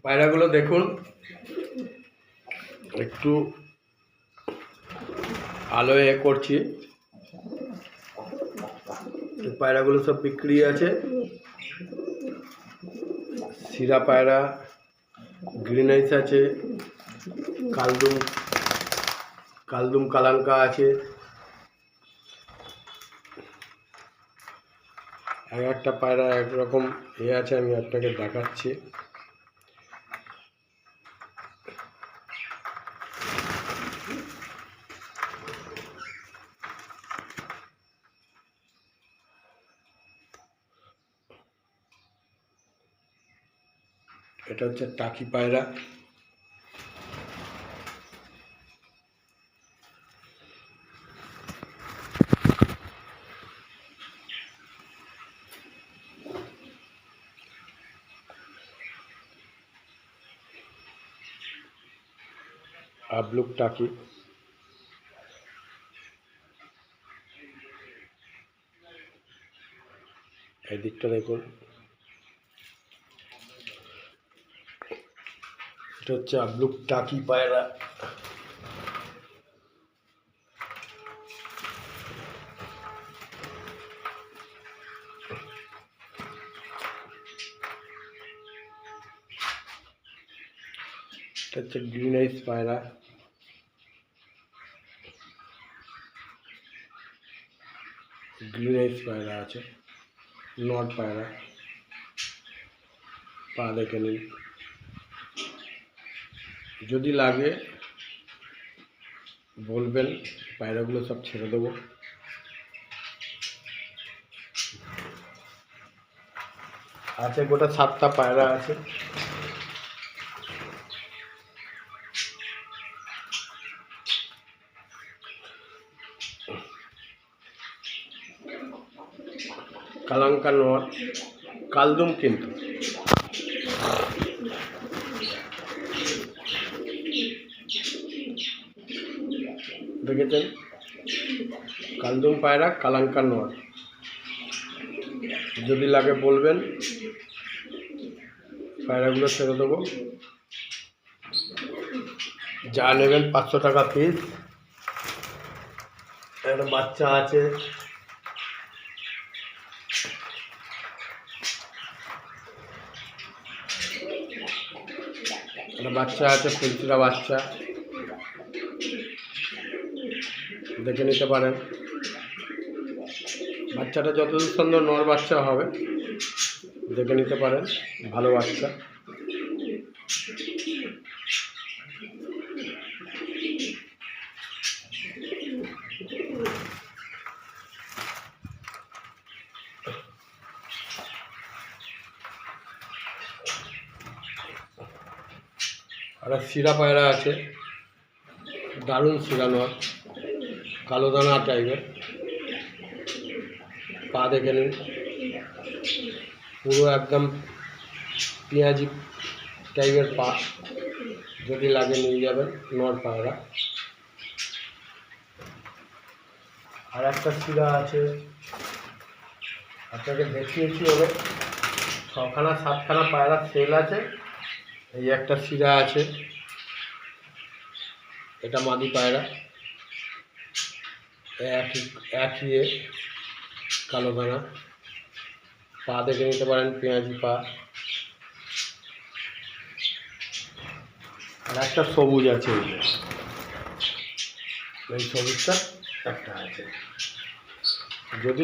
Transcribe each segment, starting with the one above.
পায়রাগুলো দেখুন, একটু আলোয় করছি। পায়রাগুলো সব বিক্রি আছে। সিরা পায়রা, গ্রিন আইস আছে, কালদুম কালাঙ্কা আছে। একটা পায়রা একরকম আছে, আমি আপনাকে দেখাচ্ছি। এটা হচ্ছে টাকি পায়রা। আবলুক টাকি, এই দিকটা দেখুন। এটা হচ্ছে আবলুক টাকি পায়রা। এটা হচ্ছে গ্রিন আইস পায়রা। গ্রিন আইস পায়রা আছে, নট পায়রা। পা দেখে নিন, যদি লাগে বলবেন, পায়রাগুলো সব ছেড়ে দেবো। আছে গোটা 7টা পায়রা আছে। কালাঙ্কা নট, কালদুম কিন্তু দেখেছেন, কালদুম পায়রা, কালাঙ্কা নট। যদি লাগে বলবেন, পায়রাগুলো ছেড়ে দেবো। যা নেবেন 500 টাকা পিস। একটা বাচ্চা আছে, ফুলচিরা বাচ্চা, দেখে নিতে পারেন। বাচ্চাটা যতদূর সুন্দর নর বাচ্চা হবে, দেখে নিতে পারেন, ভালো বাচ্চা। আর সিরা পায়রা আছে, দারুণ সিরা নর, কালো দানা টাইপের। পা দেখে নিন, পুরো একদম পেঁয়াজি টাইপের পা। যদি লাগে নিয়ে যাবেন, নর পায়রা। আর একটা সিরা আছে, আপনাকে দেখিয়েছি। ওদের 6খানা 7খানা পায়রা সেল আছে। এই একটা সিরা আছে, এটা মাদি পায়রা, একই কালো দানা। পা দেখে নিতে পারেন, পেঁয়াজি পা। আর একটা সবুজ আছে, এই সবুজটা একটা আছে। যদি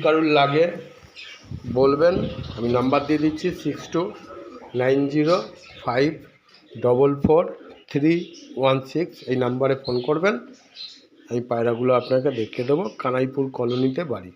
কারুর লাগে বলবেন, আমি নাম্বার দিয়ে দিচ্ছি 6290544316। এই নাম্বারে ফোন করবেন, আমি পায়রাগুলো আপনাকে দেখিয়ে দেবো। কানাইপুর কলোনিতে বাড়ি।